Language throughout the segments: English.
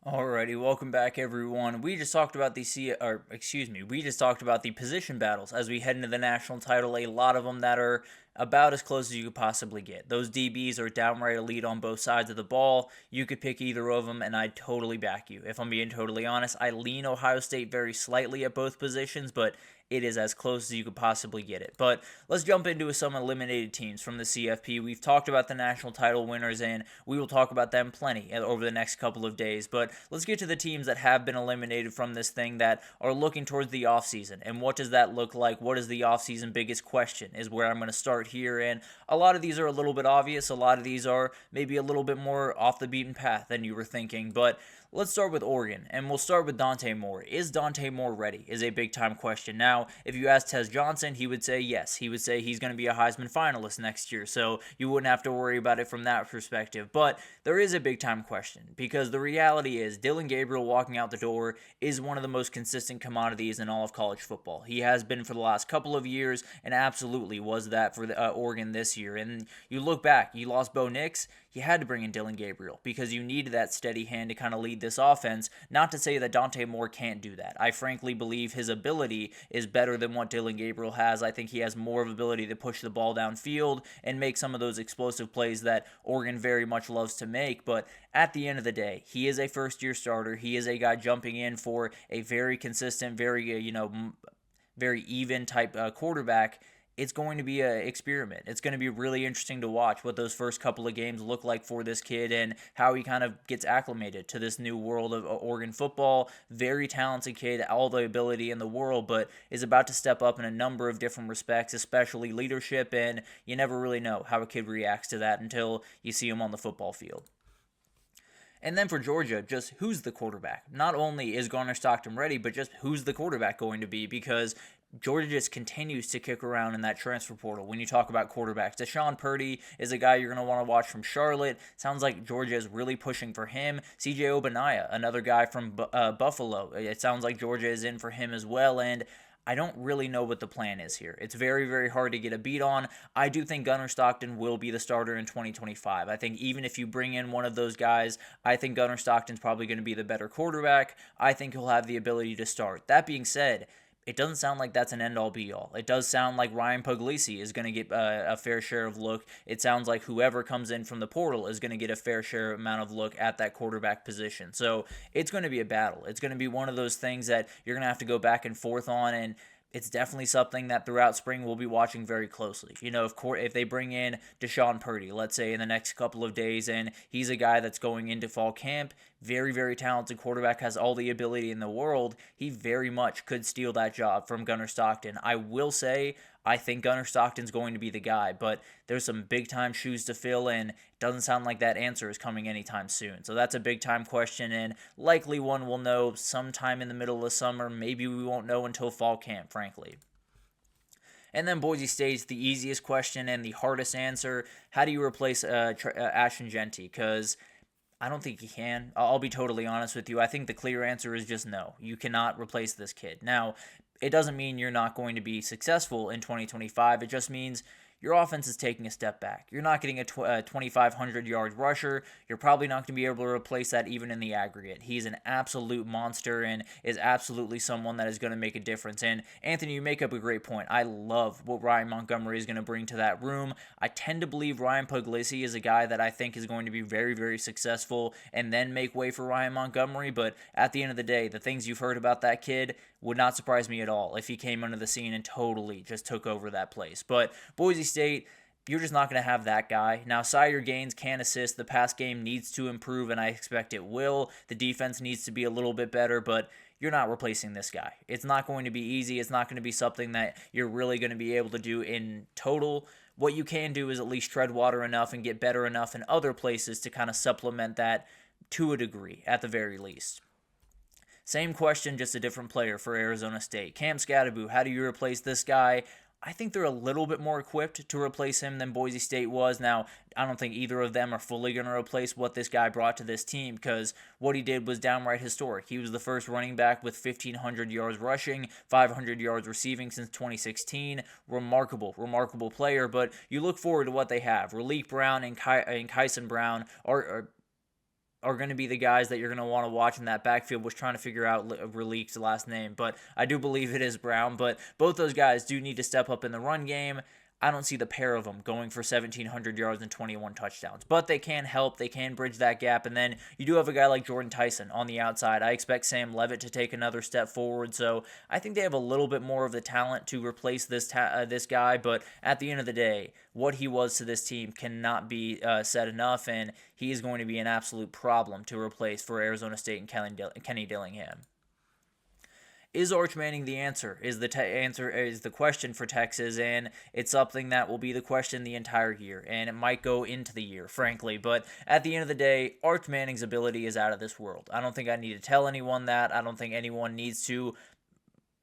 Alrighty, welcome back everyone. We just talked about we just talked about the position battles as we head into the national title. A lot of them that are about as close as you could possibly get. Those DBs are downright elite on both sides of the ball. You could pick either of them, and I'd totally back you. If I'm being totally honest, I lean Ohio State very slightly at both positions, but it is as close as you could possibly get it. But let's jump into some eliminated teams from the CFP. We've talked about the national title winners, and we will talk about them plenty over the next couple of days. But let's get to the teams that have been eliminated from this thing that are looking towards the offseason. And what does that look like? What is the offseason biggest question is where I'm going to start here. And a lot of these are a little bit obvious. A lot of these are maybe a little bit more off the beaten path than you were thinking. But let's start with Oregon, and we'll start with Dante Moore. Is Dante Moore ready? Is a big-time question. Now, if you ask Tez Johnson, he would say yes. He would say he's going to be a Heisman finalist next year, so you wouldn't have to worry about it from that perspective. But there is a big-time question, because the reality is Dillon Gabriel walking out the door is one of the most consistent commodities in all of college football. He has been for the last couple of years, and absolutely was that for Oregon this year. And you look back, you lost Bo Nix, you had to bring in Dillon Gabriel, because you needed that steady hand to kind of lead this offense. Not to say that Dante Moore can't do that. I frankly believe his ability is better than what Dillon Gabriel has. I think he has more of ability to push the ball downfield and make some of those explosive plays that Oregon very much loves to make. But at the end of the day, he is a first-year starter. He is a guy jumping in for a very consistent, very even type quarterback. It's going to be an experiment. It's going to be really interesting to watch what those first couple of games look like for this kid and how he kind of gets acclimated to this new world of Oregon football. Very talented kid, all the ability in the world, but is about to step up in a number of different respects, especially leadership, and you never really know how a kid reacts to that until you see him on the football field. And then for Georgia, just who's the quarterback? Not only is Garner Stockton ready, but just who's the quarterback going to be? Because Georgia just continues to kick around in that transfer portal when you talk about quarterbacks. Deshaun Purdy is a guy you're going to want to watch from Charlotte. Sounds like Georgia is really pushing for him. CJ Obanaya, another guy from Buffalo. It sounds like Georgia is in for him as well. And I don't really know what the plan is here. It's very, very hard to get a beat on. I do think Gunnar Stockton will be the starter in 2025. I think even if you bring in one of those guys, I think Gunnar Stockton's probably going to be the better quarterback. I think he'll have the ability to start. That being said, it doesn't sound like that's an end-all be-all. It does sound like Ryan Puglisi is going to get a fair share of look. It sounds like whoever comes in from the portal is going to get a fair share amount of look at that quarterback position. So it's going to be a battle. It's going to be one of those things that you're going to have to go back and forth on, and it's definitely something that throughout spring we'll be watching very closely. If they bring in Deshaun Purdy, let's say in the next couple of days, and he's a guy that's going into fall camp, very, very talented quarterback, has all the ability in the world, he very much could steal that job from Gunnar Stockton. I will say, I think Gunnar Stockton's going to be the guy, but there's some big-time shoes to fill, and it doesn't sound like that answer is coming anytime soon. So that's a big-time question, and likely one we'll know sometime in the middle of the summer. Maybe we won't know until fall camp, frankly. And then Boise State's the easiest question and the hardest answer. How do you replace Ashton Jeanty? Because I don't think he can. I'll be totally honest with you. I think the clear answer is just no. You cannot replace this kid. Now, it doesn't mean you're not going to be successful in 2025. It just means your offense is taking a step back. You're not getting a 2,500-yard rusher. You're probably not going to be able to replace that even in the aggregate. He's an absolute monster and is absolutely someone that is going to make a difference. And Anthony, you make up a great point. I love what Ryan Montgomery is going to bring to that room. I tend to believe Ryan Puglisi is a guy that I think is going to be very, very successful and then make way for Ryan Montgomery. But at the end of the day, the things you've heard about that kid would not surprise me at all if he came under the scene and totally just took over that place. But Boise State, you're just not going to have that guy. Now, Sire Gaines can assist. The pass game needs to improve, and I expect it will. The defense needs to be a little bit better, but you're not replacing this guy. It's not going to be easy. It's not going to be something that you're really going to be able to do in total. What you can do is at least tread water enough and get better enough in other places to kind of supplement that to a degree, at the very least. Same question, just a different player for Arizona State. Cam Skattebo, how do you replace this guy? I think they're a little bit more equipped to replace him than Boise State was. Now, I don't think either of them are fully going to replace what this guy brought to this team, because what he did was downright historic. He was the first running back with 1,500 yards rushing, 500 yards receiving since 2016. Remarkable player, but you look forward to what they have. Raleek Brown and Kyson Brown are are going to be the guys that you're going to want to watch in that backfield. Was trying to figure out Relik's last name, but I do believe it is Brown. But both those guys do need to step up in the run game. I don't see the pair of them going for 1,700 yards and 21 touchdowns. But they can help. They can bridge that gap. And then you do have a guy like Jordan Tyson on the outside. I expect Sam Levitt to take another step forward. So I think they have a little bit more of the talent to replace this guy. But at the end of the day, what he was to this team cannot be said enough. And he is going to be an absolute problem to replace for Arizona State and Kenny Dillingham. Is Arch Manning the answer? Is the question for Texas, and it's something that will be the question the entire year, and it might go into the year, frankly. But at the end of the day, Arch Manning's ability is out of this world. I don't think I need to tell anyone that. I don't think anyone needs to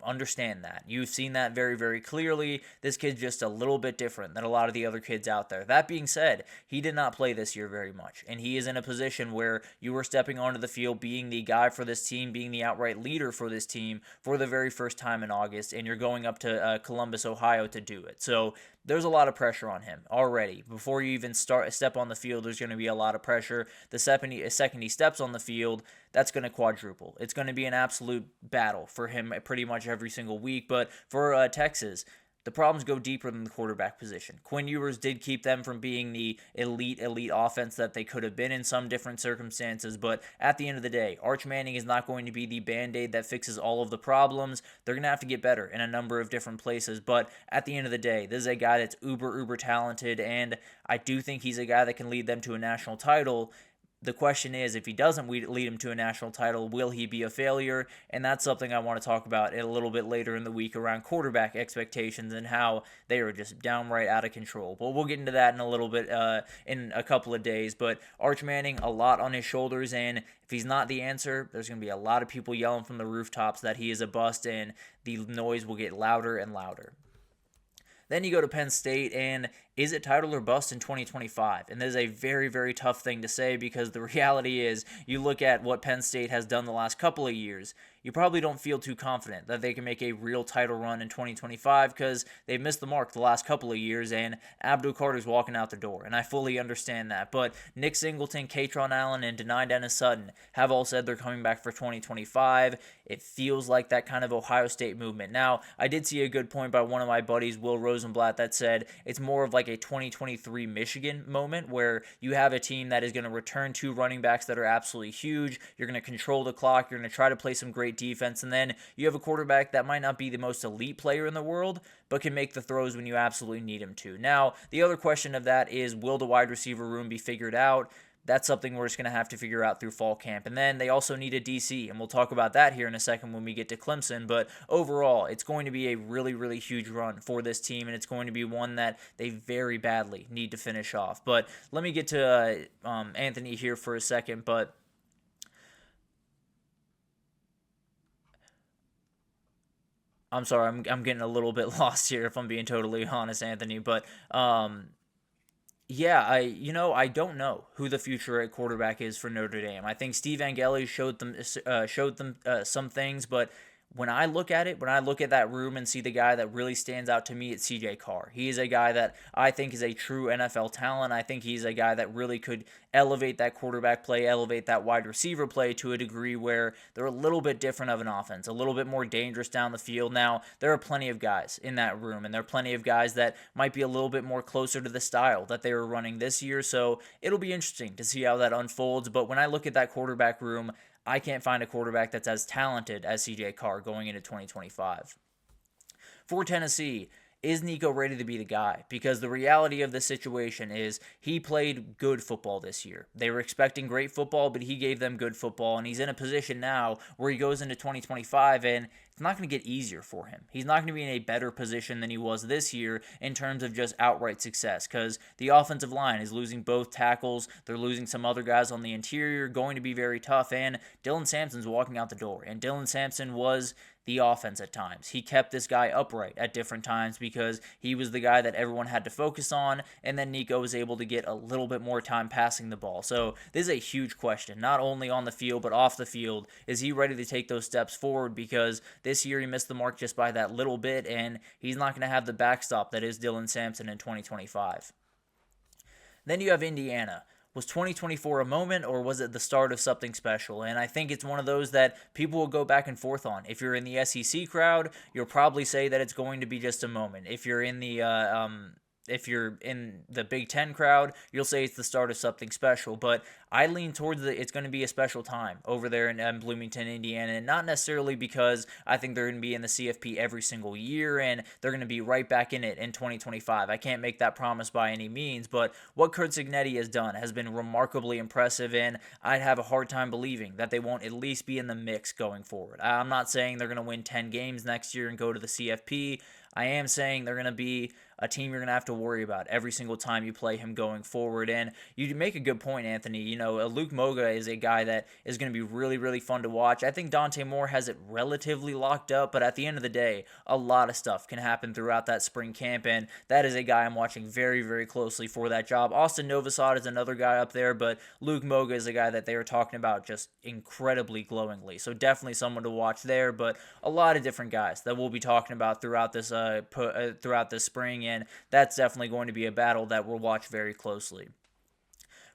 understand that. You've seen that very, very clearly. This kid's just a little bit different than a lot of the other kids out there. That being said, he did not play this year very much, and he is in a position where you are stepping onto the field being the guy for this team, being the outright leader for this team for the very first time in August, and you're going up to Columbus, Ohio to do it. So there's a lot of pressure on him already. Before you even step on the field, there's going to be a lot of pressure. The second he steps on the field, that's going to quadruple. It's going to be an absolute battle for him pretty much every single week. But for Texas, the problems go deeper than the quarterback position. Quinn Ewers did keep them from being the elite offense that they could have been in some different circumstances, but at the end of the day, Arch Manning is not going to be the Band-Aid that fixes all of the problems. They're going to have to get better in a number of different places, but at the end of the day, this is a guy that's uber talented, and I do think he's a guy that can lead them to a national title. The question is, if he doesn't lead him to a national title, will he be a failure? And that's something I want to talk about a little bit later in the week around quarterback expectations and how they are just downright out of control. But we'll get into that in a little bit in a couple of days. But Arch Manning, a lot on his shoulders, and if he's not the answer, there's going to be a lot of people yelling from the rooftops that he is a bust, and the noise will get louder and louder. Then you go to Penn State, and is it title or bust in 2025? And this is a very, very tough thing to say because the reality is you look at what Penn State has done the last couple of years, you probably don't feel too confident that they can make a real title run in 2025 because they've missed the mark the last couple of years, and Abdul Carter's walking out the door, and I fully understand that. But Nick Singleton, Katron Allen, and Denai Dennis Sutton have all said they're coming back for 2025. It feels like that kind of Ohio State movement. Now, I did see a good point by one of my buddies, Will Rosenblatt, that said it's more of like a 2023 Michigan moment where you have a team that is going to return two running backs that are absolutely huge. You're going to control the clock. You're going to try to play some great defense. And then you have a quarterback that might not be the most elite player in the world, but can make the throws when you absolutely need him to. Now, the other question of that is, will the wide receiver room be figured out? That's something we're just going to have to figure out through fall camp. And then they also need a DC, and we'll talk about that here in a second when we get to Clemson. But overall, it's going to be a really, really huge run for this team, and it's going to be one that they very badly need to finish off. But let me get to Anthony here for a second. But I'm sorry, I'm getting a little bit lost here if I'm being totally honest, Anthony. But yeah, I don't know who the future at quarterback is for Notre Dame. I think Steve Angeli showed them some things, but when I look at that room and see the guy that really stands out to me, it's CJ Carr. He is a guy that I think is a true NFL talent. I think he's a guy that really could elevate that quarterback play, elevate that wide receiver play to a degree where they're a little bit different of an offense, a little bit more dangerous down the field. Now, there are plenty of guys in that room, and there are plenty of guys that might be a little bit more closer to the style that they were running this year, so it'll be interesting to see how that unfolds. But when I look at that quarterback room, I can't find a quarterback that's as talented as CJ Carr going into 2025. For Tennessee, is Nico ready to be the guy? Because the reality of the situation is he played good football this year. They were expecting great football, but he gave them good football, and he's in a position now where he goes into 2025, and it's not going to get easier for him. He's not going to be in a better position than he was this year in terms of just outright success because the offensive line is losing both tackles. They're losing some other guys on the interior, going to be very tough, and Dylan Sampson's walking out the door, and Dylan Sampson was the offense at times. He kept this guy upright at different times because he was the guy that everyone had to focus on, and then Nico was able to get a little bit more time passing the ball. So this is a huge question, not only on the field but off the field. Is he ready to take those steps forward? Because this year he missed the mark just by that little bit, and he's not going to have the backstop that is Dylan Sampson in 2025. Then you have Indiana. was 2024 a moment, or was it the start of something special? And I think it's one of those that people will go back and forth on. If you're in the SEC crowd, you'll probably say that it's going to be just a moment. If you're in the Big Ten crowd, you'll say it's the start of something special. But I lean towards it's going to be a special time over there in Bloomington, Indiana, and not necessarily because I think they're going to be in the CFP every single year and they're going to be right back in it in 2025. I can't make that promise by any means, but what Curt Cignetti has done has been remarkably impressive, and I'd have a hard time believing that they won't at least be in the mix going forward. I'm not saying they're going to win 10 games next year and go to the CFP. I am saying they're going to be a team you're going to have to worry about every single time you play him going forward. And you make a good point, Anthony. You know, Luke Moga is a guy that is going to be really, really fun to watch. I think Dante Moore has it relatively locked up, but at the end of the day, a lot of stuff can happen throughout that spring camp, and that is a guy I'm watching very, very closely for that job. Austin Novosad is another guy up there, but Luke Moga is a guy that they are talking about just incredibly glowingly. So definitely someone to watch there, but a lot of different guys that we'll be talking about throughout this spring, and that's definitely going to be a battle that we'll watch very closely.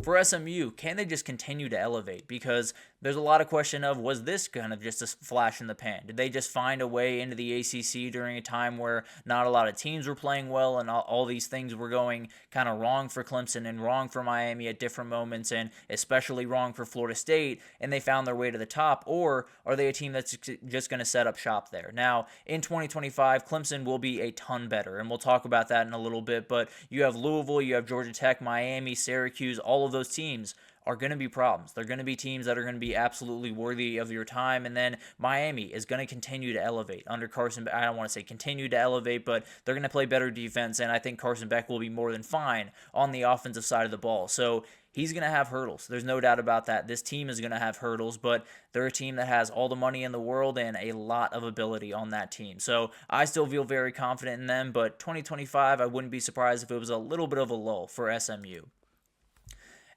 For SMU, can they just continue to elevate? Because there's a lot of question of, was this kind of just a flash in the pan? Did they just find a way into the ACC during a time where not a lot of teams were playing well and all these things were going kind of wrong for Clemson and wrong for Miami at different moments, and especially wrong for Florida State, and they found their way to the top? Or are they a team that's just going to set up shop there? Now, in 2025, Clemson will be a ton better, and we'll talk about that in a little bit, but you have Louisville, you have Georgia Tech, Miami, Syracuse, all of those teams are going to be problems. They're going to be teams that are going to be absolutely worthy of your time. And then Miami is going to continue to elevate under Carson. I don't want to say continue to elevate, but they're going to play better defense. And I think Carson Beck will be more than fine on the offensive side of the ball. So he's going to have hurdles. There's no doubt about that. This team is going to have hurdles, but they're a team that has all the money in the world and a lot of ability on that team. So I still feel very confident in them, but 2025, I wouldn't be surprised if it was a little bit of a lull for SMU.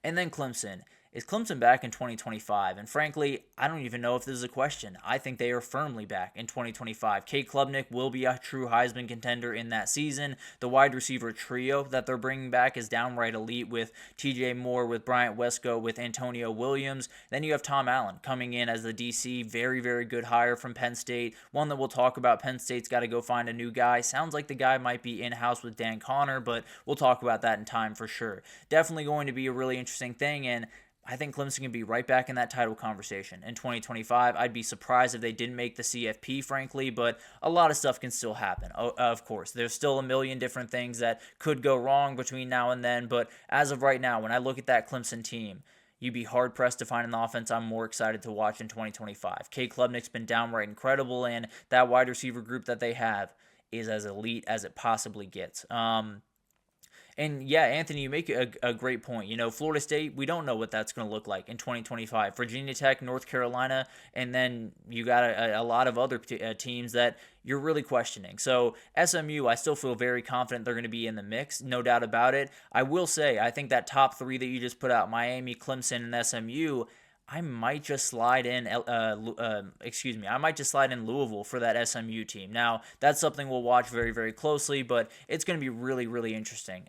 And then Clemson. Is Clemson back in 2025? And frankly, I don't even know if this is a question. I think they are firmly back in 2025. Cade Klubnik will be a true Heisman contender in that season. The wide receiver trio that they're bringing back is downright elite, with TJ Moore, with Bryant Wesco, with Antonio Williams. Then you have Tom Allen coming in as the DC. Very, very good hire from Penn State. One that we'll talk about. Penn State's got to go find a new guy. Sounds like the guy might be in-house with Dan Connor, but we'll talk about that in time for sure. Definitely going to be a really interesting thing, and I think Clemson can be right back in that title conversation in 2025. I'd be surprised if they didn't make the CFP, frankly, but a lot of stuff can still happen. Of course, there's still a million different things that could go wrong between now and then, but as of right now, when I look at that Clemson team, you'd be hard-pressed to find an offense I'm more excited to watch in 2025. Cade Klubnik's been downright incredible, and that wide receiver group that they have is as elite as it possibly gets. And yeah, Anthony, you make a great point. You know, Florida State, we don't know what that's going to look like in 2025. Virginia Tech, North Carolina, and then you got a lot of other teams that you're really questioning. So SMU, I still feel very confident they're going to be in the mix, no doubt about it. I will say, I think that top three that you just put out, Miami, Clemson, and SMU, I might just slide in Louisville for that SMU team. Now, that's something we'll watch very, very closely, but it's going to be really, really interesting.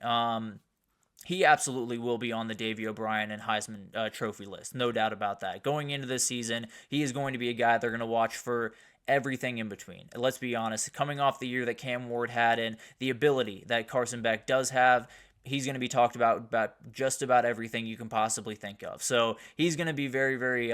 He absolutely will be on the Davey O'Brien and Heisman Trophy list, no doubt about that. Going into this season, he is going to be a guy they're going to watch for everything in between. Let's be honest, coming off the year that Cam Ward had and the ability that Carson Beck does have, he's going to be talked about just about everything you can possibly think of. So he's going to be very, very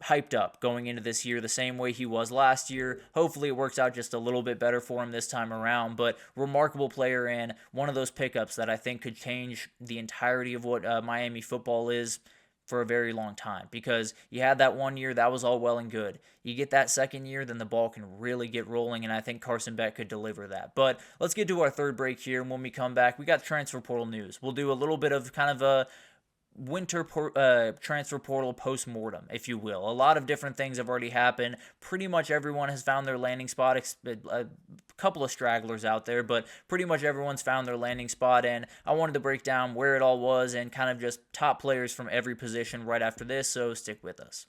hyped up going into this year the same way he was last year. Hopefully it works out just a little bit better for him this time around, but remarkable player and one of those pickups that I think could change the entirety of what Miami football is for a very long time, because you had that 1 year, that was all well and good. You get that second year, then the ball can really get rolling, and I think Carson Beck could deliver that. But let's get to our third break here, and when we come back, we got transfer portal news. We'll do a little bit of kind of a winter transfer portal post-mortem, if you will. A lot of different things have already happened. Pretty much everyone has found their landing spot. A couple of stragglers out there, but pretty much everyone's found their landing spot, and I wanted to break down where it all was and kind of just top players from every position right after this, so stick with us.